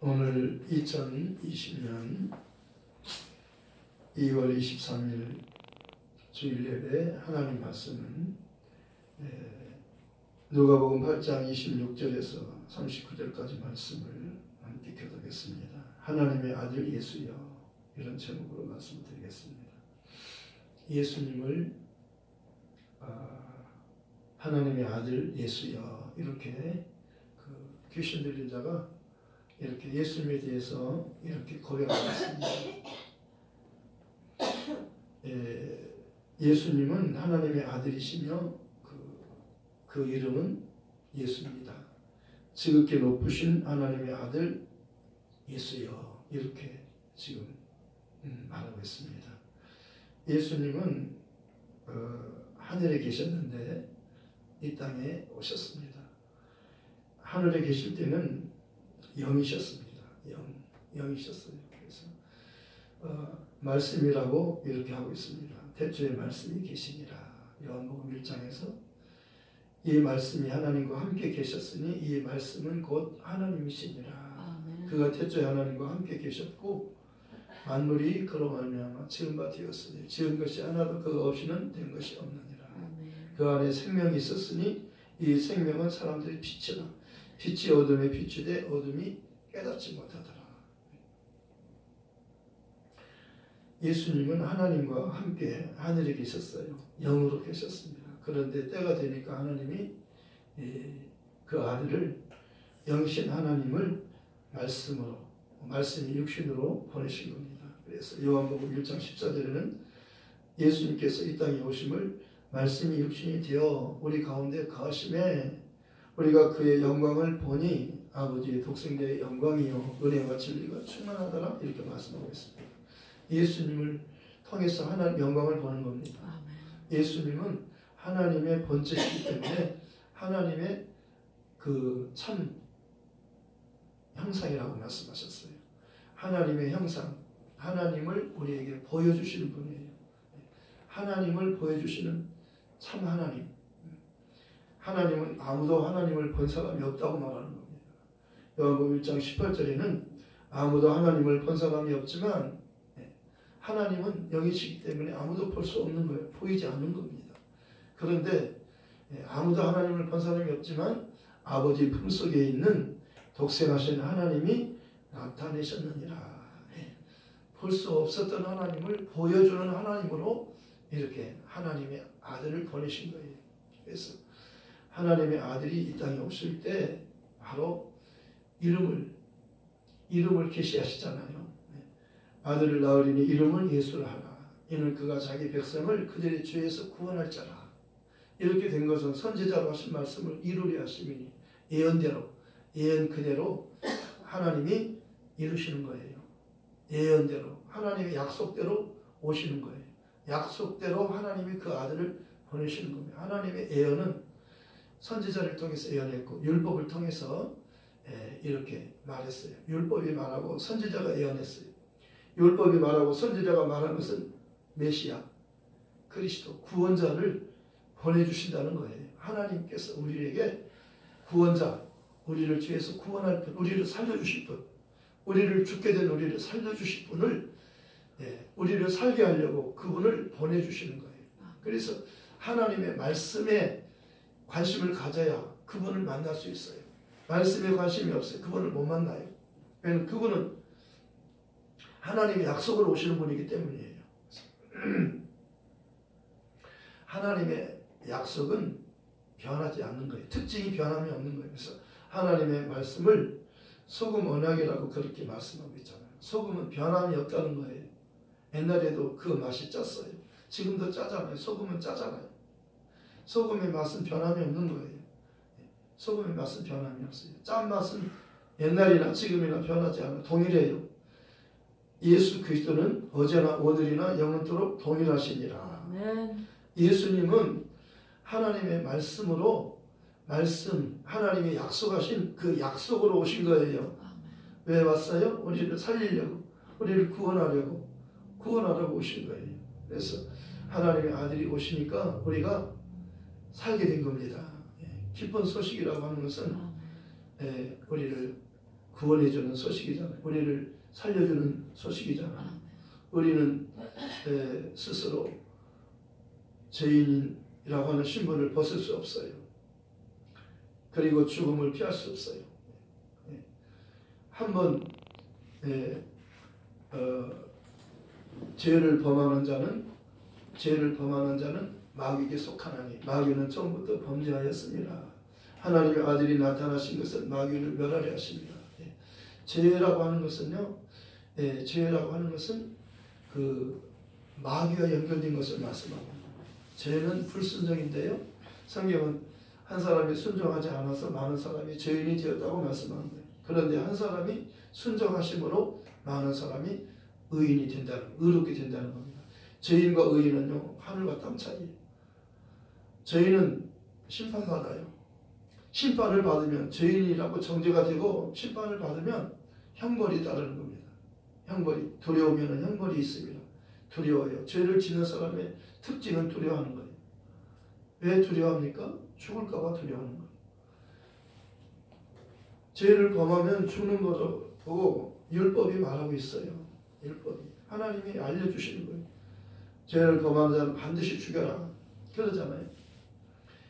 오늘 2020년 2월 23일 주일 예배 하나님 말씀은 누가복음 8장 26절에서 39절까지 말씀을 함께 교독했습니다. 하나님의 아들 예수여, 이런 제목으로 말씀드리겠습니다. 예수님을 하나님의 아들 예수여, 이렇게 귀신 들린 자가 이렇게 예수님에 대해서 이렇게 고백하였습니다. 예수님은 하나님의 아들이시며 그 이름은 예수입니다. 지극히 높으신 하나님의 아들 예수여, 이렇게 지금 말하고 있습니다. 예수님은 하늘에 계셨는데 이 땅에 오셨습니다. 하늘에 계실 때는 영이셨습니다. 영이셨어요. 그래서 말씀이라고 이렇게 하고 있습니다. 태초에 말씀이 계시니라. 요한복음 1장에서 이 말씀이 하나님과 함께 계셨으니 이 말씀은 곧 하나님이시니라. 아멘. 그가 태초에 하나님과 함께 계셨고 만물이 그로 말미암아 지은 바 되었으니 지은 것이 하나도 그가 없이는 된 것이 없느니라. 아멘. 그 안에 생명이 있었으니 이 생명은 사람들의 빛이라. 빛이 어둠에 비추되 어둠이 깨닫지 못하더라. 예수님은 하나님과 함께 하늘에 계셨어요. 영으로 계셨습니다. 그런데 때가 되니까 하나님이 그 아들을, 영신 하나님을 말씀이 육신으로 보내신 겁니다. 그래서 요한복음 1장 14절에는 예수님께서 이 땅에 오심을 말씀이 육신이 되어 우리 가운데 거하심에 우리가 그의 영광을 보니 아버지의 독생자의 영광이요 은혜와 진리가 충만하더라, 이렇게 말씀하고 있습니다. 예수님을 통해서 하나님 영광을 보는 겁니다. 아멘. 예수님은 하나님의 본체이기 때문에 하나님의 그 참 형상이라고 말씀하셨어요. 하나님의 형상, 하나님을 우리에게 보여주시는 분이에요. 하나님을 보여주시는 참 하나님. 하나님은 아무도 하나님을 본 사람이 없다고 말하는 겁니다. 요한복음 1장 18절에는 아무도 하나님을 본 사람이 없지만 하나님은 영이시기 때문에 아무도 볼 수 없는 거예요. 보이지 않는 겁니다. 그런데 아무도 하나님을 본 사람이 없지만 아버지 품속에 있는 독생하신 하나님이 나타내셨느니라. 볼 수 없었던 하나님을 보여주는 하나님으로 이렇게 하나님의 아들을 보내신 거예요. 그래서 하나님의 아들이 이 땅에 오실 때 바로 이름을 계시하시잖아요. 아들을 낳으리니 이름을 예수라 하라. 이는 그가 자기 백성을 그들의 죄에서 구원할 자라. 이렇게 된 것은 선지자로 하신 말씀을 이루려 하심이니 예언 그대로 하나님이 이루시는 거예요. 예언대로 하나님의 약속대로 오시는 거예요. 약속대로 하나님이 그 아들을 보내시는 겁니다. 하나님의 예언은 선지자를 통해서 예언했고 율법을 통해서 이렇게 말했어요. 율법이 말하고 선지자가 예언했어요. 율법이 말하고 선지자가 말한 것은 메시아, 그리스도, 구원자를 보내주신다는 거예요. 하나님께서 우리에게 구원자, 우리를 죄에서 구원할 분, 우리를 살려주실 분, 우리를 죽게 된 우리를 살려주실 분을 우리를 살게 하려고 그분을 보내주시는 거예요. 그래서 하나님의 말씀에 관심을 가져야 그분을 만날 수 있어요. 말씀에 관심이 없어요. 그분을 못 만나요. 왜냐하면 그분은 하나님의 약속으로 오시는 분이기 때문이에요. 하나님의 약속은 변하지 않는 거예요. 특징이 변함이 없는 거예요. 그래서 하나님의 말씀을 소금 언약이라고 그렇게 말씀하고 있잖아요. 소금은 변함이 없다는 거예요. 옛날에도 그 맛이 짰어요. 지금도 짜잖아요. 소금은 짜잖아요. 소금의 맛은 변함이 없는 거예요. 소금의 맛은 변함이 없어요. 짠맛은 옛날이나 지금이나 변하지 않아요. 동일해요. 예수 그리스도는 어제나 오늘이나 영원토록 동일하시니라. 아멘. 예수님은 하나님의 말씀으로 하나님이 약속하신 그 약속으로 오신 거예요. 아멘. 왜 왔어요? 우리를 살리려고, 우리를 구원하려고 오신 거예요. 그래서 하나님의 아들이 오시니까 우리가 살게 된 겁니다. 기쁜 소식이라고 하는 것은 우리를 구원해주는 소식이잖아요. 우리를 살려주는 소식이잖아요. 우리는 스스로 죄인이라고 하는 신분을 벗을 수 없어요. 그리고 죽음을 피할 수 없어요. 한번 죄를 범하는 자는 마귀에게 속하나니 마귀는 처음부터 범죄하였습니다. 하나님의 아들이 나타나신 것은 마귀를 멸하려 하십니다. 죄라고 하는 것은요, 죄라고 하는 것은 그 마귀와 연결된 것을 말씀합니다. 죄는 불순종인데요, 성경은 한 사람이 순종하지 않아서 많은 사람이 죄인이 되었다고 말씀합니다. 그런데 한 사람이 순종하심으로 많은 사람이 의인이 된다는, 의롭게 된다는 겁니다. 죄인과 의인은요, 하늘과 땅 차이예요. 죄인은 심판받아요. 심판을 받으면, 죄인이라고 정죄가 되고 심판을 받으면 형벌이 따르는 겁니다. 형벌이, 두려우면 형벌이 있습니다. 두려워요. 죄를 짓는 사람의 특징은 두려워하는 거예요. 왜 두려워합니까? 죽을까 봐 두려워하는 거예요. 죄를 범하면 죽는 거로 보고 율법이 말하고 있어요. 율법이. 하나님이 알려주시는 거예요. 죄를 범하는 자는 반드시 죽여라. 그러잖아요.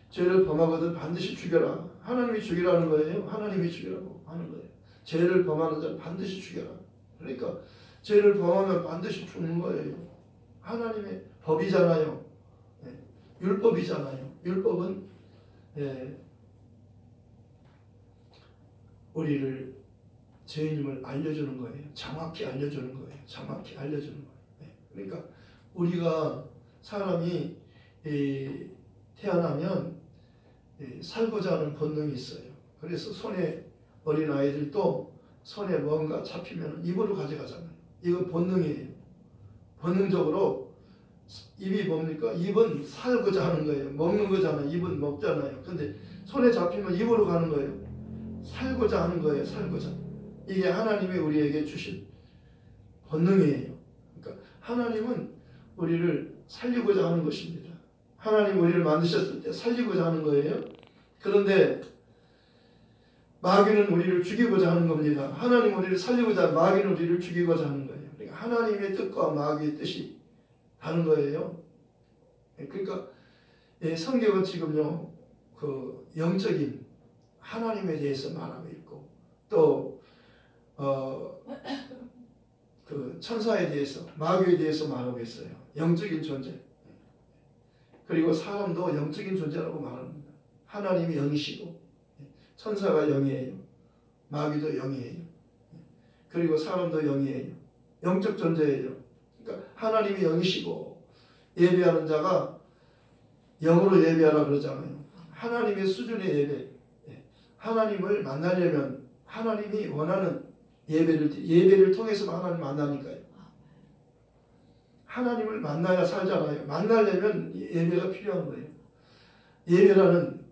죄를 범하거든 반드시 죽여라. 하나님이 죽이라는 거예요. 하나님이 죽이라고 하는 거예요. 죄를 범하는 자는 반드시 죽여라. 그러니까 죄를 범하면 반드시 죽는 거예요. 하나님의 법이잖아요. 율법이잖아요. 율법은 우리를 죄인임을 알려주는 거예요. 정확히 알려주는 거예요. 정확히 알려주는 거예요. 그러니까 우리가 사람이 태어나면 살고자 하는 본능이 있어요. 그래서 손에 어린 아이들도 손에 뭔가 잡히면 입으로 가져가잖아요. 이건 본능이에요. 본능적으로 입이 뭡니까? 입은 살고자 하는 거예요. 먹는 거잖아요. 입은 먹잖아요. 근데 손에 잡히면 입으로 가는 거예요. 살고자 하는 거예요. 살고자. 이게 하나님이 우리에게 주신 본능이에요. 그러니까 하나님은 우리를 살리고자 하는 것입니다. 하나님 우리를 만드셨을 때 살리고자 하는 거예요. 그런데 마귀는 우리를 죽이고자 하는 겁니다. 하나님 우리를 살리고자, 마귀는 우리를 죽이고자 하는 거예요. 그러니까 하나님의 뜻과 마귀의 뜻이 다른 거예요. 그러니까 성경은 지금요, 그 영적인 하나님에 대해서 말하고 있고, 또 그 천사에 대해서, 마귀에 대해서 말하고 있어요. 영적인 존재. 그리고 사람도 영적인 존재라고 말합니다. 하나님이 영이시고, 천사가 영이에요. 마귀도 영이에요. 그리고 사람도 영이에요. 영적 존재예요. 그러니까 하나님이 영이시고 예배하는 자가 영으로 예배하라 그러잖아요. 하나님의 수준의 예배. 하나님을 만나려면 하나님이 원하는 예배를 통해서 하나님을 만나니까요. 하나님을 만나야 살잖아요. 만나려면 예배가 필요한 거예요. 예배라는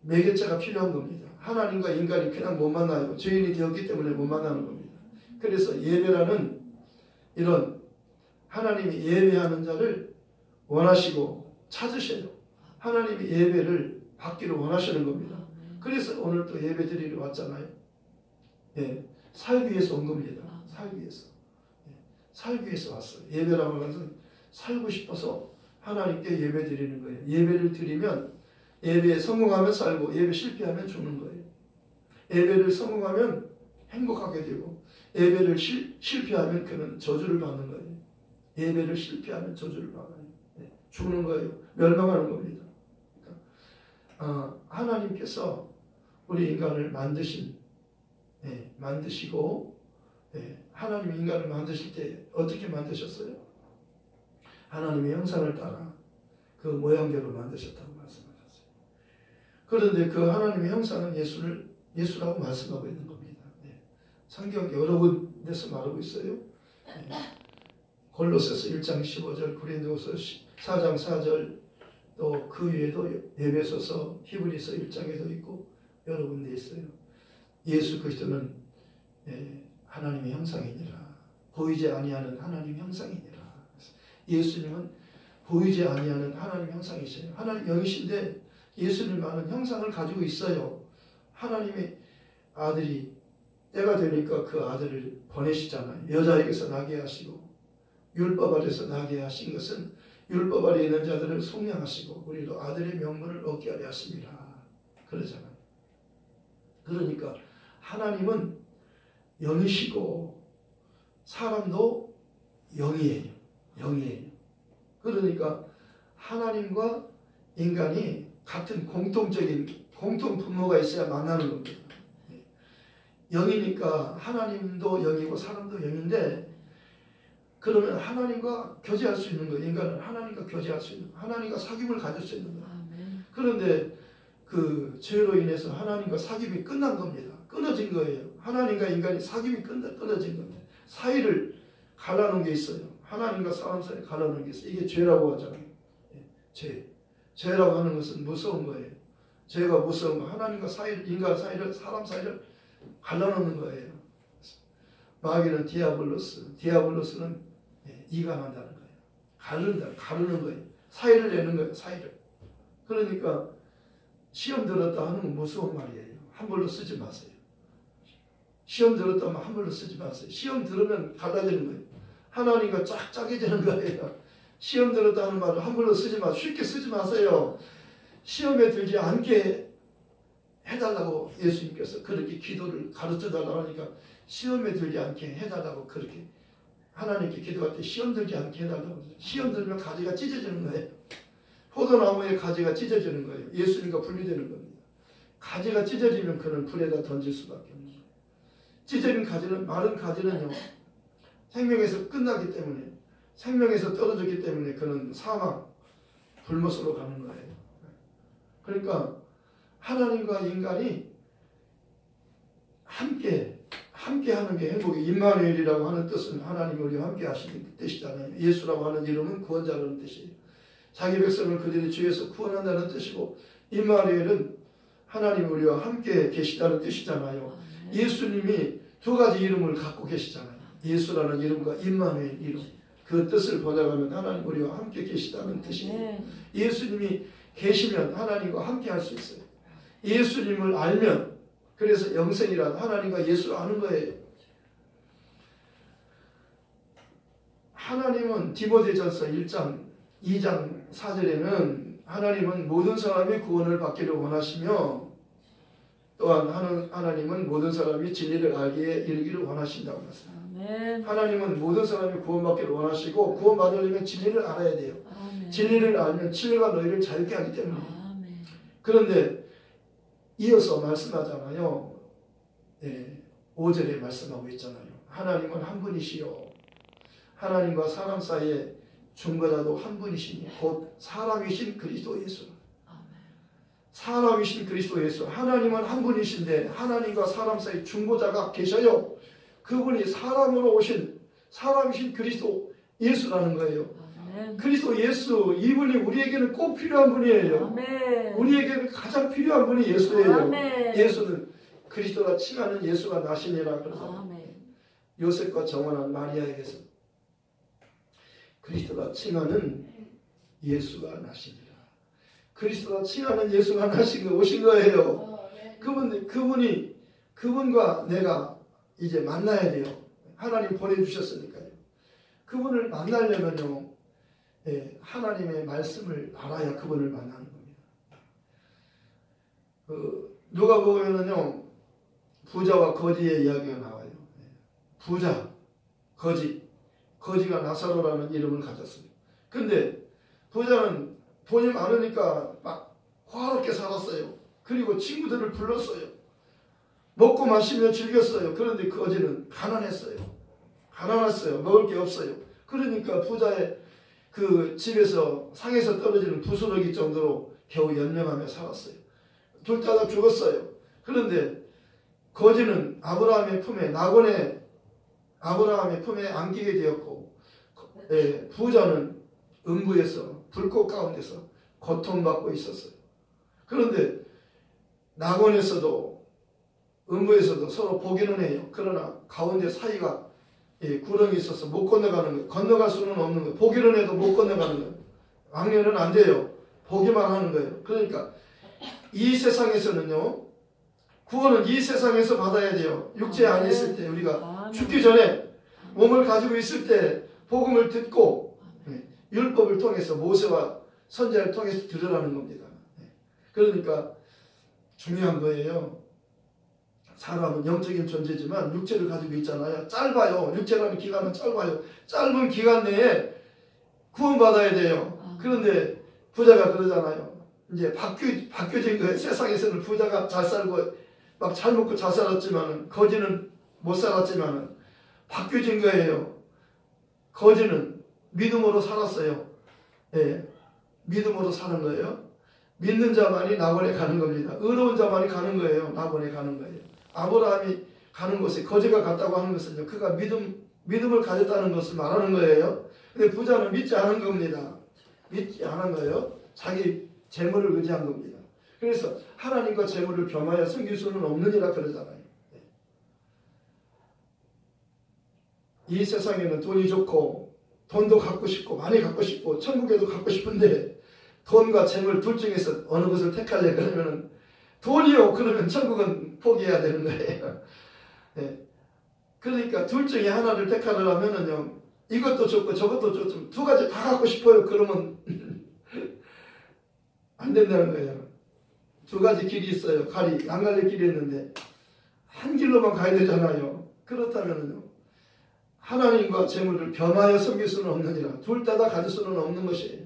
매개체가 필요한 겁니다. 하나님과 인간이 그냥 못 만나요. 죄인이 되었기 때문에 못 만나는 겁니다. 그래서 예배라는 이런 하나님이 예배하는 자를 원하시고 찾으셔요. 하나님이 예배를 받기를 원하시는 겁니다. 그래서 오늘 또 예배 드리러 왔잖아요. 살기 위해서 온 겁니다. 살기 위해서. 살기 위해서 왔어요. 예배라고 하는 것은 살고 싶어서 하나님께 예배 드리는 거예요. 예배를 드리면 예배에 성공하면 살고 예배 실패하면 죽는 거예요. 예배를 성공하면 행복하게 되고 예배를 실패하면 그는 저주를 받는 거예요. 예배를 실패하면 저주를 받아요. 죽는 거예요. 멸망하는 겁니다. 그러니까, 하나님께서 우리 인간을 만드시고 하나님 인간을 만드실 때 어떻게 만드셨어요? 하나님의 형상을 따라 그 모양대로 만드셨다고 말씀하셨어요. 그런데 그 하나님의 형상은 예수라고 말씀하고 있는 겁니다. 성경 여러 군데서 말하고 있어요. 골로새서 1장 15절, 고린도서 4장 4절, 또 그 외에도 에베소서, 히브리서 1장에도 있고 여러 군데 있어요. 예수 그리스도는 하나님의 형상이니라. 보이지 아니하는 하나님의 형상이니라. 예수님은 보이지 아니하는 하나님의 형상이세요. 하나님 영이신데 예수님만은 형상을 가지고 있어요. 하나님의 아들이 때가 되니까 그 아들을 보내시잖아요. 여자에게서 나게 하시고 율법 아래서 나게 하신 것은 율법 아래 있는 자들을 속량하시고 우리도 아들의 명분을 얻게 하려 하십니다. 그러잖아요. 그러니까 하나님은 영이시고 사람도 영이에요. 영이에요. 그러니까 하나님과 인간이 같은 공통 분모가 있어야 만나는 겁니다. 영이니까 하나님도 영이고 사람도 영인데 그러면 하나님과 교제할 수 있는 거예요. 인간은 하나님과 교제할 수 있는 거예요. 하나님과 사귐을 가질 수 있는 거예요. 그런데 그 죄로 인해서 하나님과 사귐이 끝난 겁니다. 끊어진 거예요. 하나님과 인간이 사귐이 끊어진 겁니다. 사이를 갈라놓은 게 있어요. 하나님과 사람 사이를 갈라놓은 게 있어요. 이게 죄라고 하잖아요. 죄라고 하는 것은 무서운 거예요. 죄가 무서운 거. 하나님과 사이를, 인간 사이를, 사람 사이를 갈라놓는 거예요. 마귀는 디아블로스는 이간한다는 거예요. 가르는 거예요. 사이를 내는 거예요. 사이를. 그러니까 시험 들었다 하는 건 무서운 말이에요. 함부로 쓰지 마세요. 시험 들었다 하면 함부로 쓰지 마세요. 시험 들으면 갈라지는 거예요. 하나님과 짝짝해지는 거예요. 시험 들었다 하는 말을 함부로 쓰지 마세요. 쉽게 쓰지 마세요. 시험에 들지 않게 해달라고 예수님께서 그렇게 기도를 가르쳐달라고 하니까 시험에 들지 않게 해달라고 그렇게 하나님께 기도할 때 시험 들지 않게 해달라고 하죠. 시험 들면 가지가 찢어지는 거예요. 포도나무의 가지가 찢어지는 거예요. 예수님과 분리되는 겁니다. 가지가 찢어지면 그는 불에다 던질 수밖에 없는 거예요. 찢어진 가지는, 마른 가지는요, 생명에서 끝나기 때문에, 생명에서 떨어졌기 때문에 그는 사망, 불못으로 가는 거예요. 그러니까 하나님과 인간이 함께 하는 게 행복이, 임마누엘이라고 하는 뜻은 하나님이 우리와 함께 하시는 뜻이잖아요. 예수라고 하는 이름은 구원자라는 뜻이에요. 자기 백성을 그들의 죄에서 구원한다는 뜻이고, 임마누엘은 하나님 우리와 함께 계시다는 뜻이잖아요. 예수님이 두 가지 이름을 갖고 계시잖아요. 예수라는 이름과 임마누엘 이름. 그 뜻을 번역하면 하나님 우리와 함께 계시다는 뜻이에요. 예수님이 계시면 하나님과 함께 할 수 있어요. 예수님을 알면, 그래서 영생이란 하나님과 예수를 아는 거예요. 하나님은 디모데전서 1장 2장 4절에는 하나님은 모든 사람이 구원을 받기를 원하시며 또한 하나님은 모든 사람이 진리를 알기에 이르기를 원하신다고 했습니다. 하나님은 모든 사람이 구원받기를 원하시고 구원받으려면 진리를 알아야 돼요. 아멘. 진리를 알면 진리가 너희를 자유케 하기 때문에. 아멘. 그런데 이어서 말씀하잖아요. 5절에 말씀하고 있잖아요. 하나님은 한 분이시요 하나님과 사람 사이에 중보자도 한 분이시니 곧 사람이신 그리스도 예수. 사람이신 그리스도 예수. 하나님은 한 분이신데 하나님과 사람 사이 중보자가 계셔요. 그분이 사람으로 오신 사람이신 그리스도 예수라는 거예요. 아멘. 그리스도 예수, 이분이 우리에게는 꼭 필요한 분이에요. 아멘. 우리에게는 가장 필요한 분이 예수예요. 아멘. 예수는 그리스도라 칭하는 예수가 나시니라 그러잖아요. 요셉과 정원한 마리아에게서 그리스도라 칭하는 예수가 나시니라. 그리스도라 칭하는 예수가 나시고 오신 거예요. 그분과 내가 이제 만나야 돼요. 하나님 보내주셨으니까요. 그분을 만나려면요, 하나님의 말씀을 알아야 그분을 만나는 겁니다. 누가복음에는요, 부자와 거지의 이야기가 나와요. 부자, 거지가 나사로라는 이름을 가졌어요. 근데 부자는 돈이 많으니까 막 화롭게 살았어요. 그리고 친구들을 불렀어요. 먹고 마시며 즐겼어요. 그런데 거지는 가난했어요. 먹을 게 없어요. 그러니까 부자의 그 집에서 상에서 떨어지는 부스러기 정도로 겨우 연명하며 살았어요. 둘 다 죽었어요. 그런데 거지는 아브라함의 품에 안기게 되었고, 부자는 음부에서 불꽃 가운데서 고통받고 있었어요. 그런데 낙원에서도 음부에서도 서로 보기는 해요. 그러나 가운데 사이가 구렁이 있어서 못 건너가는 거예요. 건너갈 수는 없는 거예요. 보기는 해도 못 건너가는 거예요. 왕래는 안 돼요. 보기만 하는 거예요. 그러니까 이 세상에서는요, 구원은 이 세상에서 받아야 돼요. 육체 안에 있을 때 우리가 아멘. 죽기 전에 몸을 가지고 있을 때 복음을 듣고 율법을 통해서 모세와 선지자를 통해서 들으라는 겁니다. 그러니까 중요한 거예요. 사람은 영적인 존재지만 육체를 가지고 있잖아요. 짧아요. 육체라는 기간은 짧아요. 짧은 기간 내에 구원받아야 돼요. 그런데 부자가 그러잖아요. 이제 바뀌어진 거예요. 세상에서는 부자가 잘 살고 막 잘 먹고 잘 살았지만은 거지는 못 살았지만은 바뀌어진 거예요. 거지는 믿음으로 살았어요. 예, 믿음으로 사는 거예요. 믿는 자만이 낙원에 가는 겁니다. 의로운 자만이 가는 거예요. 낙원에 가는 거예요. 아브라함이 가는 곳에 거지가 갔다고 하는 것은요, 그가 믿음을 가졌다는 것을 말하는 거예요. 근데 부자는 믿지 않은 겁니다. 믿지 않은 거예요. 자기 재물을 의지한 겁니다. 그래서 하나님과 재물을 겸하여 섬길 수는 없느니라 그러잖아요. 이 세상에는 돈이 좋고 돈도 갖고 싶고 많이 갖고 싶고 천국에도 갖고 싶은데 돈과 재물 둘 중에서 어느 것을 택할래? 그러면 돈이요. 그러면 천국은 포기해야 되는 거예요. 네. 그러니까 둘 중에 하나를 택하려면은요, 이것도 좋고 저것도 좋고 두 가지 다 갖고 싶어요. 그러면 안 된다는 거예요. 두 가지 길이 있어요. 안 갈릴 길이 있는데 한 길로만 가야 되잖아요. 그렇다면요, 하나님과 재물을 겸하여 섬길 수는 없느니라. 둘 다 가질 수는 없는 것이에요.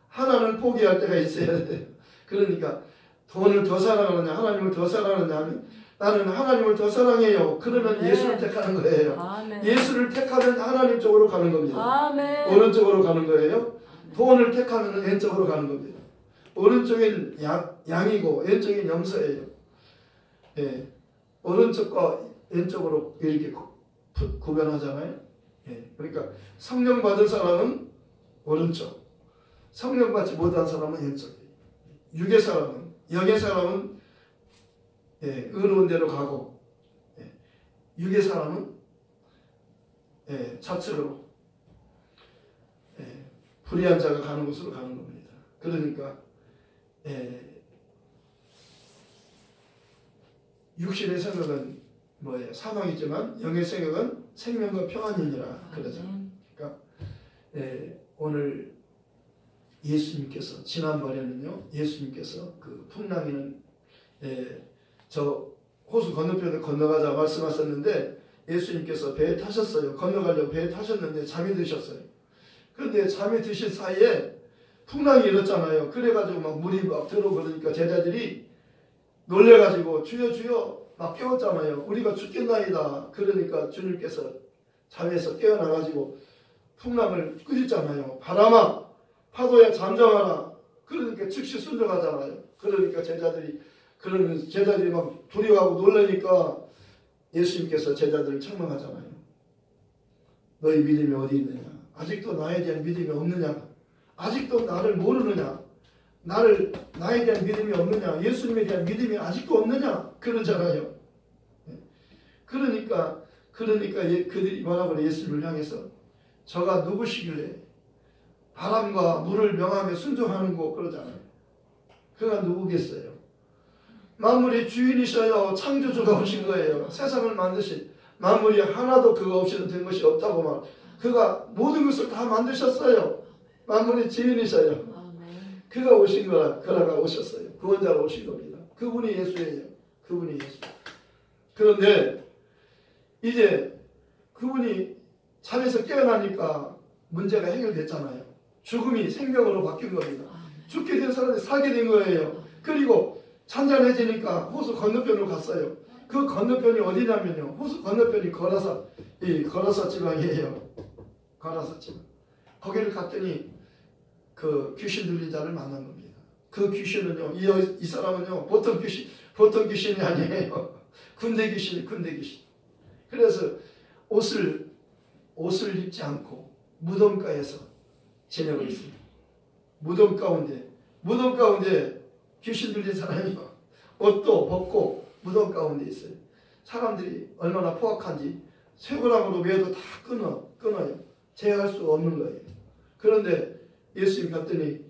하나는 포기할 때가 있어야 돼요. 그러니까 돈을 더 사랑하느냐 하나님을 더 사랑하느냐 하면 나는 하나님을 더 사랑해요. 그러면 네. 예수를 택하는 거예요. 아멘. 예수를 택하면 하나님 쪽으로 가는 겁니다. 아멘. 오른쪽으로 가는 거예요. 돈을 택하면 왼쪽으로 가는 겁니다. 오른쪽엔 양이고 왼쪽엔 염소예요. 예. 오른쪽과 왼쪽으로 이렇게 구별하잖아요. 예. 그러니까 성령 받은 사람은 오른쪽, 성령 받지 못한 사람은 왼쪽. 육의 사람은, 영의 사람은 의로운 대로 가고, 육의 사람은 좌측으로 불의한 자가 가는 곳으로 가는 겁니다. 그러니까 육신의 생각은 뭐예요? 사망이지만 영의 생각은 생명과 평안이니라 그러잖아요. 그러니까 오늘 예수님께서 지난번에는요, 예수님께서 그 풍랑이는 저 호수 건너편에 건너가자 말씀하셨는데 예수님께서 배에 타셨어요. 건너가려고 배에 타셨는데 잠이 드셨어요. 그런데 잠이 드신 사이에 풍랑이 일었잖아요. 그래가지고 막 물이 막 들어오고 그러니까 제자들이 놀래가지고 주여 주여 막 깨웠잖아요. 우리가 죽겠나이다. 그러니까 주님께서 잠에서 깨어나가지고 풍랑을 끄셨잖아요. 바람아 파도야 잠잠하라. 그러니까 즉시 순종하잖아요. 그러니까 제자들이 막 두려워하고 놀라니까 예수님께서 제자들을 책망하잖아요. 너희 믿음이 어디 있느냐? 아직도 나에 대한 믿음이 없느냐? 아직도 나를 모르느냐? 나에 대한 믿음이 없느냐? 예수님에 대한 믿음이 아직도 없느냐? 그러잖아요. 그러니까 그들이 뭐라고 그래? 예수님을 향해서 저가 누구시길래 바람과 물을 명하며 순종하는 거 그러잖아요. 그가 누구겠어요? 만물의 주인이셔요. 창조주가 오신 거예요. 세상을 만드신 만물이 하나도 그거 없이는 된 것이 없다고 말. 그가 모든 것을 다 만드셨어요. 만물의 주인이셔요. 그가 오신 그라가 오셨어요. 구원자가 오신 겁니다. 그분이 예수예요. 그분이 예수. 그런데 이제 그분이 잠에서 깨어나니까 문제가 해결됐잖아요. 죽음이 생명으로 바뀐 겁니다. 죽게 된 사람이 살게 된 거예요. 그리고 잔잔해지니까 호수 건너편으로 갔어요. 그 건너편이 어디냐면요, 호수 건너편이 거라사 지방이에요. 거라사 지방. 거기를 갔더니 그 귀신 들린 자를 만난 겁니다. 그 귀신은요, 이 사람은요 보통 귀신이 아니에요. 군대 귀신. 그래서 옷을 입지 않고 무덤가에서 지내고 있습니다. 무덤 가운데 귀신 들린 사람이 옷도 벗고 무덤 가운데 있어요. 사람들이 얼마나 포악한지 쇠고랑으로 매도 다 끊어요. 제어할 수 없는 거예요. 그런데 예수님 갔더니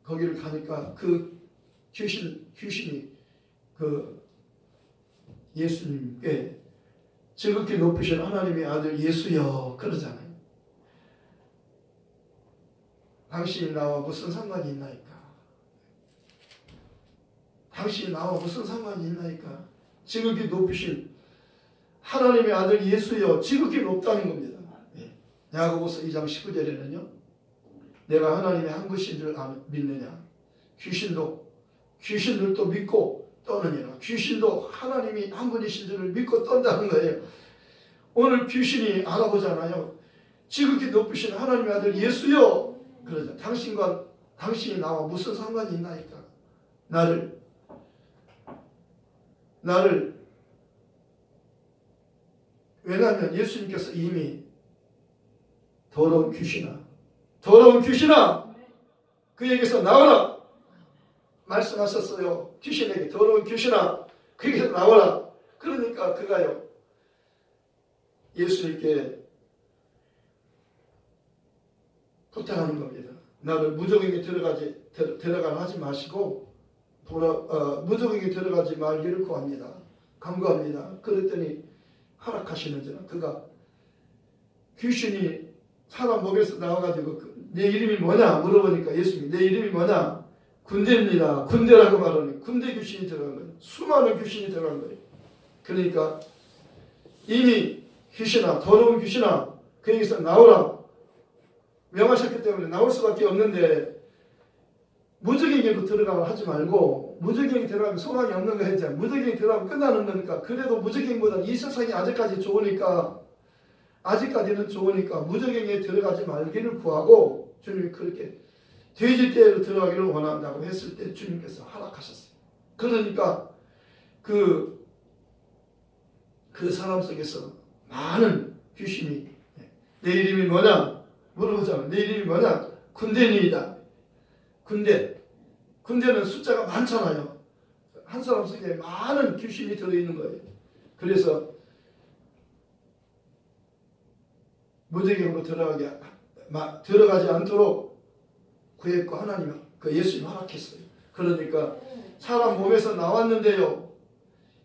거기를 가니까 그 귀신이 그 예수님께 지극히 높으신 하나님의 아들 예수여 그러잖아요. 당신이 나와 무슨 상관이 있나이까? 당신이 나와 무슨 상관이 있나이까? 지극히 높으신 하나님의 아들 예수여 지극히 높다는 겁니다. 야고보서 2장 19절에는요. 내가 하나님의 한 것인 줄 믿느냐? 귀신들도 믿고 떠느니라. 귀신도 하나님이 한 분이신 줄을 믿고 떤다는 거예요. 오늘 귀신이 알아보잖아요. 지극히 높으신 하나님의 아들 예수여 그러죠. 당신이 나와 무슨 상관이 있나이까? 나를 왜냐하면 예수님께서 이미 더러운 귀신아 그에게서 나와라 말씀하셨어요. 귀신에게 더러운 귀신아 그에게서 나와라. 그러니까 그가요 예수님께 부탁하는 겁니다. 나를 무저갱에 들어가라 하지 마시고 무저갱에 들어가지 말기를 구합니다. 간구합니다. 그랬더니 허락하시는지라. 그가 귀신이 사람 목에서 나와가지고 내 이름이 뭐냐 물어보니까 예수님이 내 이름이 뭐냐? 군대입니다. 군대라고 말하니 군대 귀신이 들어간 거예요. 수많은 귀신이 들어간 거예요. 그러니까 이미 귀신아 더러운 귀신아 그에게서 나오라 명하셨기 때문에 나올 수밖에 없는데 무저갱이로 들어가라 하지 말고 무저갱이 들어가면 소망이 없는 거 했잖아요. 무저갱이 들어가면 끝나는 거니까 그래도 무저갱이보다는 이 세상이 아직까지는 좋으니까 무저갱이에 들어가지 말기를 구하고 주님이 그렇게 돼지떼로 들어가기를 원한다고 했을 때 주님께서 허락하셨어요. 그러니까 그 사람 속에서 많은 귀신이 내 이름이 뭐냐 물어보자면 내 이름이 뭐냐 군대니이다. 군대는 숫자가 많잖아요. 한 사람 속에 많은 귀신이 들어있는 거예요. 그래서 무저갱으로 들어가지 않도록 구했고 하나님 예수님 허락했어요. 그러니까 사람 몸에서 나왔는데요.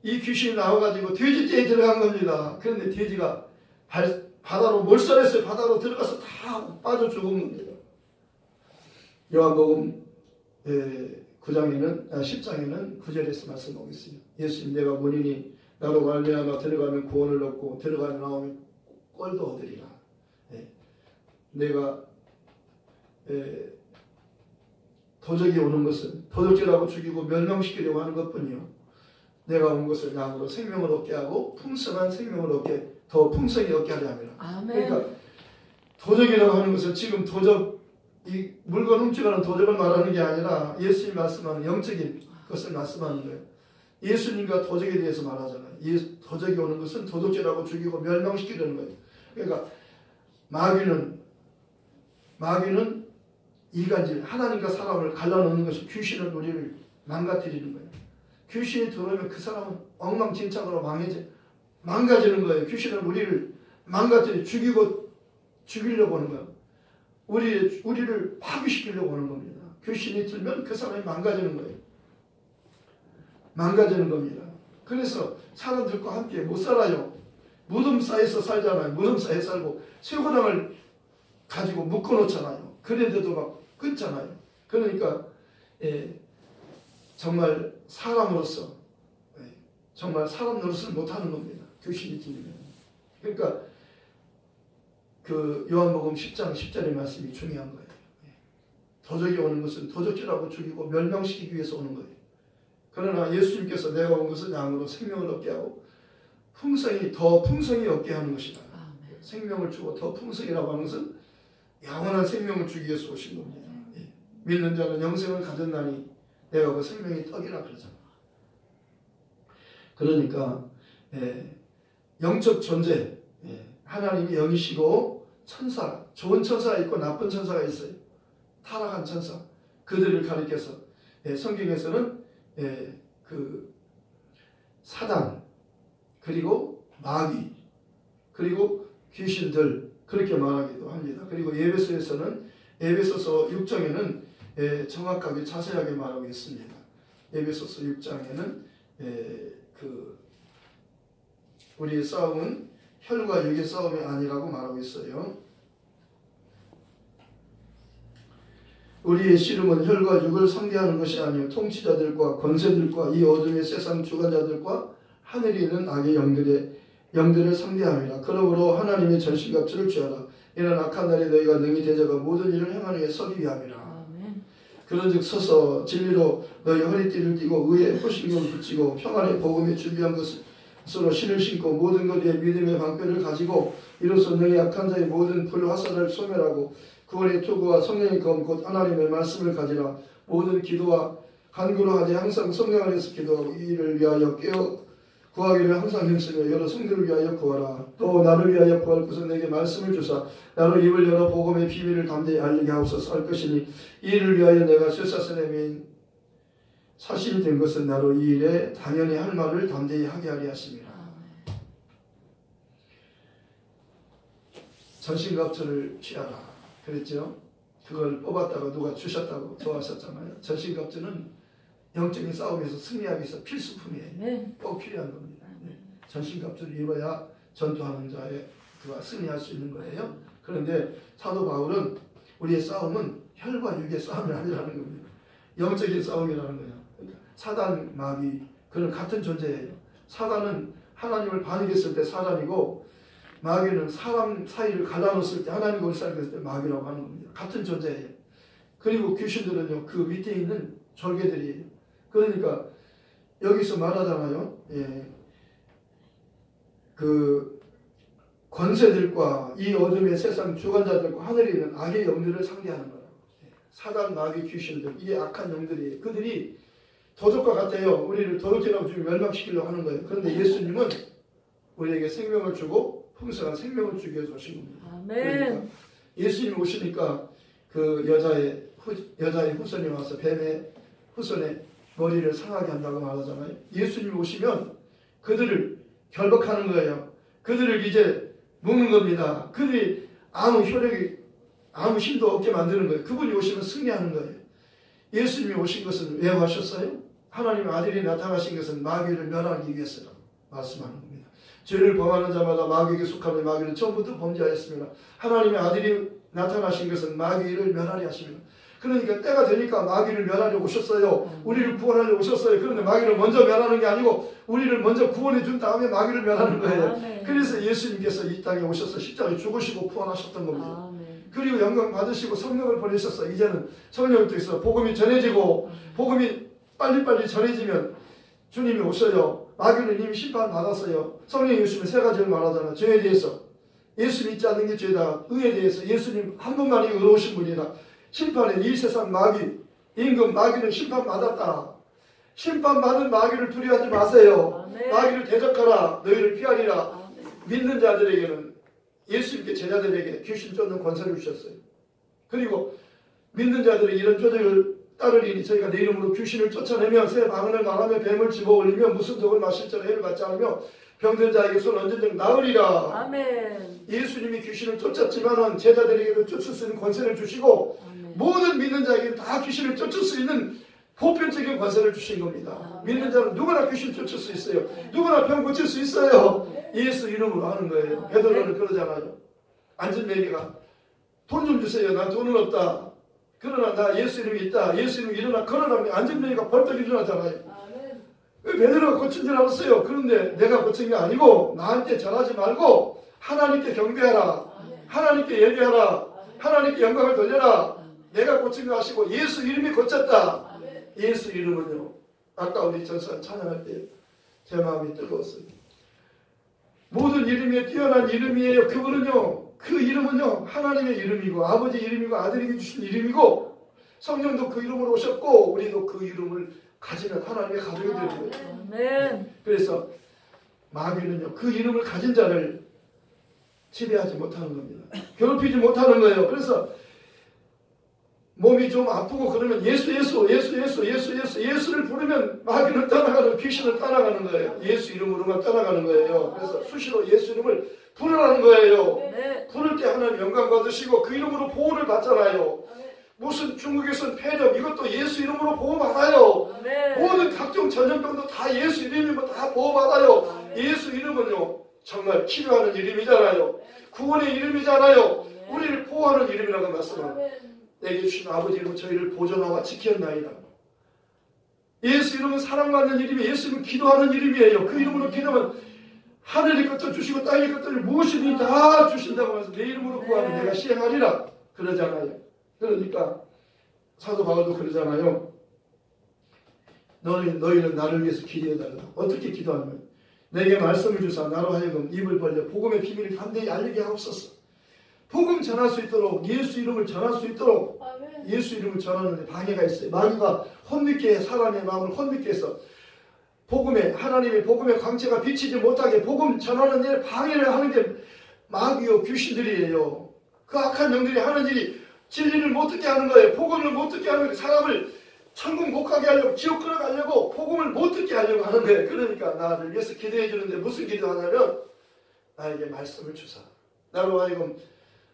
이 귀신이 나와가지고 돼지떼에 들어간 겁니다. 그런데 돼지가 바다로 몰살했어요. 바다로 들어가서 다 빠져 죽은 겁니다. 요한복음 10장에는 9절에서 말씀하고 있어요. 예수님 내가 문이니 나로 말미암아 들어가면 구원을 얻고 들어가며 나오면 꼴도 얻으리라. 내가 도적이 오는 것은 도적질하고 죽이고 멸망시키려고 하는 것뿐이요. 내가 온 것을 양으로 생명을 얻게 하고 풍성한 생명을 얻게 더 풍성히 얻게 하려 함이라. 아멘. 그러니까 도적이라고 하는 것은 지금 이 물건 훔쳐가는 도적을 말하는 게 아니라 예수님이 말씀하는 영적인 것을 말씀하는 거예요. 예수님과 도적에 대해서 말하잖아요. 도적이 오는 것은 도적질하고 죽이고 멸망시키려는 거예요. 그러니까 마귀는 이간질, 하나님과 사람을 갈라놓는 것이 귀신은 우리를 망가뜨리는 거예요. 귀신이 들어오면 그 사람은 엉망진창으로 망가지는 거예요. 귀신은 우리를 죽이려고 하는 거예요. 우리를 파괴시키려고 하는 겁니다. 귀신이 들면 그 사람이 망가지는 거예요. 망가지는 겁니다. 그래서 사람들과 함께 못 살아요. 무덤 사이에서 살잖아요. 무덤 사이에 살고 쇠고랑을 가지고 묶어놓잖아요. 그런데도 막 끊잖아요. 그러니까 정말 사람으로서 정말 사람 노릇을 못하는 겁니다. 귀신이 들리면. 그러니까 그 요한복음 10장 10절의 말씀이 중요한 거예요. 도적이 오는 것은 도적질하고 죽이고 멸망시키기 위해서 오는 거예요. 그러나 예수님께서 내가 온 것은 양으로 생명을 얻게 하고 더 풍성히 얻게 하는 것이다. 생명을 주고 더 풍성이라고 하는 것은 영원한 생명을 주기 위해서 오신 겁니다. 믿는 자는 영생을 가졌나니 내가 그 생명이 떡이라 그러잖아. 그러니까 영적 존재, 하나님이 영이시고 천사, 좋은 천사가 있고 나쁜 천사가 있어요. 타락한 천사, 그들을 가리켜서 성경에서는 그 사단, 그리고 마귀, 그리고 귀신들 그렇게 말하기도 합니다. 그리고 에베소에서는 에베소서 6장에는 정확하게 자세하게 말하고 있습니다. 에베소서 6장에는 그 우리의 싸움은 혈과 육의 싸움이 아니라고 말하고 있어요. 우리의 씨름은 혈과 육을 상대하는 것이 아니요 통치자들과 권세들과 이 어둠의 세상 주관자들과 하늘에 있는 악의 영들을 상대함이라. 그러므로 하나님의 전신갑주를 취하라. 이는 악한 날에 너희가 능히 대적하 모든 일을 행하는 데 서기 위함이라. 그런즉 서서 진리로 너희 허리띠를 띠고 의의 호신경을 붙이고 평안의 복음에 준비한 것으로 신을 신고 모든 것 위에 믿음의 방패를 가지고 이로써 너희 악한 자의 모든 불화살을 소멸하고 구원의 투구와 성령의 검 곧 하나님의 말씀을 가지라. 모든 기도와 간구로 하되 항상 성령 안에서 기도하고 이 일을 위하여 구하기를 항상 힘쓰며 여러 성들을 위하여 구하라. 또 나를 위하여 구할 것은 내게 말씀을 주사 나로 입을 열어 복음의 비밀을 담대히 알리게 하옵소서 할 것이니 이 일을 위하여 내가 쇠사슬의 사신이 된 것은 나로 이 일에 당연히 할 말을 담대히 하게 하리 하심이라. 전신갑주를 취하라 그랬죠. 그걸 뽑았다가 누가 주셨다고 좋아하셨잖아요. 전신갑주는 영적인 싸움에서 승리하기 위해서 필수품이에요. 꼭 필요한 겁니다. 전신갑주를 입어야 전투하는 자의 그가 승리할 수 있는 거예요. 그런데 사도 바울은 우리의 싸움은 혈과 육의 싸움이 아니라는 겁니다. 영적인 싸움이라는 거예요. 그러니까 사단, 마귀 그는 같은 존재예요. 사단은 하나님을 반역했을 때 사단이고 마귀는 사람 사이를 갈라놓았을 때 하나님과 울살했을 때 마귀라고 하는 겁니다. 같은 존재예요. 그리고 귀신들은요 그 밑에 있는 절개들이에요. 그러니까 여기서 말하잖아요. 그 권세들과 이 어둠의 세상 주관자들과 하늘에 있는 악의 영들을 상대하는 거라고. 사단, 마귀, 귀신들 이게 악한 영들이에요. 그들이 도적과 같아요. 우리를 도둑질하고 지금 멸망시키려고 하는 거예요. 그런데 예수님은 우리에게 생명을 주고 풍성한 생명을 주기 위해서 오신 겁니다. 그러니까 예수님이 오시니까 그 여자의 후손이 와서 뱀의 후손의 머리를 상하게 한다고 말하잖아요. 예수님이 오시면 그들을 결박하는 거예요. 그들을 이제 묶는 겁니다. 그들이 아무 효력이 아무 힘도 없게 만드는 거예요. 그분이 오시면 승리하는 거예요. 예수님이 오신 것은 왜 하셨어요? 하나님의 아들이 나타나신 것은 마귀를 멸하기 위해서라고 말씀하는 겁니다. 죄를 범하는 자마다 마귀에게 속하는 마귀는 처음부터 범죄하였습니다. 하나님의 아들이 나타나신 것은 마귀를 멸하려 하십니다. 그러니까 때가 되니까 마귀를 멸하려 오셨어요. 우리를 구원하려 오셨어요. 그런데 마귀를 먼저 멸하는 게 아니고 우리를 먼저 구원해 준 다음에 마귀를 멸하는 거예요. 그래서 예수님께서 이 땅에 오셔서 십자가에 죽으시고 구원하셨던 겁니다. 그리고 영광 받으시고 성령을 보내셨어요. 이제는 성령을 통해서 복음이 전해지고 복음이 빨리빨리 전해지면 주님이 오셔요. 마귀는 이미 심판받았어요. 성령이 오시면 세 가지를 말하잖아요. 죄에 대해서 예수 믿지 않는 게 죄다. 의에 대해서 예수님 한 분만이 의로우신 분이다. 심판에 이 세상 마귀, 임금 마귀는 심판받았다. 심판받은 마귀를 두려워하지 마세요. 마귀를 대적하라. 너희를 피하리라. 믿는 자들에게는 예수님께 제자들에게 귀신 쫓는 권세를 주셨어요. 그리고 믿는 자들이 이런 조직을 따르리니 저희가 내 이름으로 귀신을 쫓아내며 새 방언을 말하며 뱀을 집어올리며 무슨 독을 마실 자는 해를 받지 않으며 병든 자에게 손 얹은 나으리라. 아멘. 예수님이 귀신을 쫓았지만은 제자들에게도 쫓을 수 있는 권세를 주시고 아멘. 모든 믿는 자에게 다 귀신을 쫓을 수 있는 보편적인 권세를 주신 겁니다. 아멘. 믿는 자는 누구나 귀신 쫓을 수 있어요. 누구나 병 고칠 수 있어요. 예수 이름으로 하는 거예요. 베드로는 그러잖아요. 안전매개가 돈 좀 주세요. 난 돈은 없다. 그러나 나 예수 이름이 있다. 예수 이름이 일어나 걸어가면 안전매개가 벌떡 일어나잖아요. 왜 베드로가 고친 줄 알았어요. 그런데 내가 고친 게 아니고 나한테 절하지 말고 하나님께 경배하라. 하나님께 예배하라. 하나님께 영광을 돌려라. 내가 고친 거 아시고 예수 이름이 고쳤다. 예수 이름은요. 아까 우리 전사 찬양할 때 제 마음이 뜨거웠어요. 모든 이름에 뛰어난 이름이에요. 그분은요. 그 이름은요. 하나님의 이름이고 아버지 이름이고 아들에게 주신 이름이고 성령도 그 이름으로 오셨고 우리도 그 이름을 가지는 하나님의 가족이 되는 거예요. 아멘. 그래서 마귀는요. 그 이름을 가진 자를 지배하지 못하는 겁니다. 괴롭히지 못하는 거예요. 그래서 몸이 좀 아프고 그러면 예수를 부르면 마귀는 떠나가는 귀신을 떠나가는 거예요. 예수 이름으로만 떠나가는 거예요. 그래서 수시로 예수 이름을 부르라는 거예요. 부를 때 하나님 영광 받으시고 그 이름으로 보호를 받잖아요. 무슨 중국에서는 폐렴 이것도 예수 이름으로 보호받아요. 모든 각종 전염병도 다 예수 이름이면 다 보호받아요. 예수 이름은요 정말 치료하는 이름이잖아요. 구원의 이름이잖아요. 우리를 보호하는 이름이라고 말씀합니다. 내게 주신 아버지 이름으로 저희를 보존하고 지켰나이다. 예수 이름은 사랑받는 이름이에요. 예수 이름은 기도하는 이름이에요. 그 이름으로 기도하면 하늘의 것도 주시고 땅의 것들을 무엇이든 다 주신다고 해서 내 이름으로 구하면 내가 시행하리라 그러잖아요. 그러니까 사도 바울도 그러잖아요. 너희는 나를 위해서 기도해달라. 어떻게 기도하면 내게 말씀을 주사 나로 하여금 입을 벌려 복음의 비밀을 담대히 알리게 하옵소서. 복음 전할 수 있도록 예수 이름을 전할 수 있도록 예수 이름을 전하는데 방해가 있어요. 마귀가 혼미케 사람의 마음을 혼미케 해서 복음의 하나님의 복음의 광채가 비치지 못하게 복음 전하는 일에 방해를 하는 게 마귀요 귀신들이에요. 그 악한 영들이 하는 일이 진리를 못 듣게 하는 거예요. 복음을 못 듣게 하는 거예요. 사람을 천국 못 가게 하려고 지옥 끌어가려고 복음을 못 듣게 하려고 하는 거예요. 그러니까 나를 위해서 기도해 주는데 무슨 기도하냐면 나에게 말씀을 주사 나로 하여금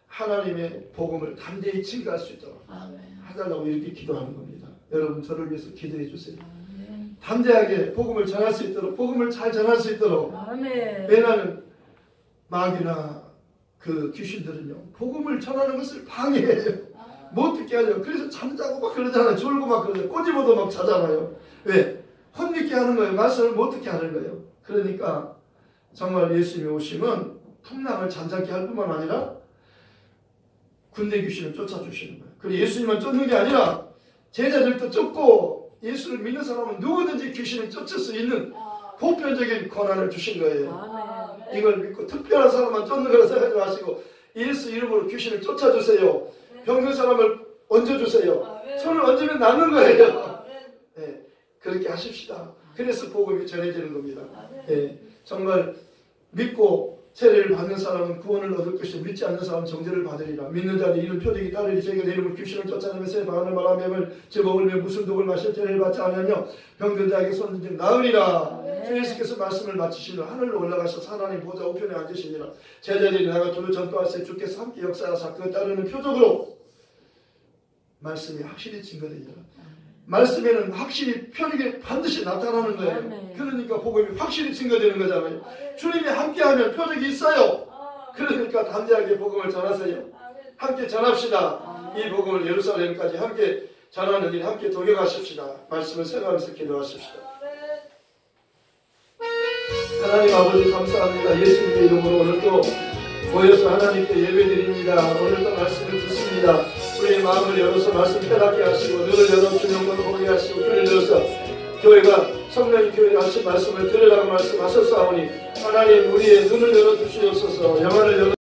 하나님의 복음을 담대히 증거할 수 있도록 해달라고 이렇게 기도하는 겁니다. 여러분 저를 위해서 기도해 주세요. 담대하게 복음을 전할 수 있도록 복음을 잘 전할 수 있도록. 왜냐하면 마귀나 그 귀신들은요 복음을 전하는 것을 방해해요. 못 듣게 하려고. 그래서 잠자고 막 그러잖아요. 졸고 막 그러잖아요. 꼬집어도 막 자잖아요. 왜? 혼미케 하는 거예요. 말씀을 못 듣게 하는 거예요. 그러니까 정말 예수님이 오시면 풍랑을 잔잔케 할 뿐만 아니라 군대 귀신을 쫓아주시는 거예요. 그리고 예수님만 쫓는 게 아니라 제자들도 쫓고 예수를 믿는 사람은 누구든지 귀신을 쫓을 수 있는 보편적인 권한을 주신 거예요. 이걸 믿고 특별한 사람만 쫓는 거라 생각하지 마시고 예수 이름으로 귀신을 쫓아주세요. 병든 사람을 얹어주세요. 손을 얹으면 낫는 거예요. 네, 그렇게 하십시다. 그래서 복음이 전해지는 겁니다. 네, 정말 믿고 세례를 받는 사람은 구원을 얻을 것이고 믿지 않는 사람은 정죄를 받으리라. 믿는 자는 이는 표적이 따르리. 저희가 내 이름으로 귀신을 쫓아내며 새 방언을 말하며 제목을 무슨 독을 마실 죄를 받지 않으며 병든 자에게 손든지 나으리라. 주 예수께서 말씀을 마치시며 하늘로 올라가셔서 하나님 보좌 우편에 앉으시니라. 제자들이 나가 두루 전도하세. 주께서 함께 역사하사 그에 따르는 표적으로 말씀이 확실히 증거되니라. 말씀에는 확실히 표적이 반드시 나타나는 거예요. 그러니까 복음이 확실히 증거되는 거잖아요. 주님이 함께하면 표적이 있어요. 그러니까 담대하게 복음을 전하세요. 함께 전합시다. 이 복음을 예루살렘까지 함께 전하는 일 함께 동역하십시다. 말씀을 생각하면서 기도하십시다. 하나님 아버지 감사합니다. 예수님의 이름으로 오늘 또 모여서 하나님께 예배드립니다. 오늘 또 말씀을 듣습니다. 우리의 마음을 열어서 말씀 깨닫게 하시고 눈을 열어 주님을 보게 하시고 귀를 열어서 교회가 성령의 교회가 하신 말씀을 들으라고 말씀하셨사오니 하나님 우리의 눈을 열어주시옵소서. 영안을 열어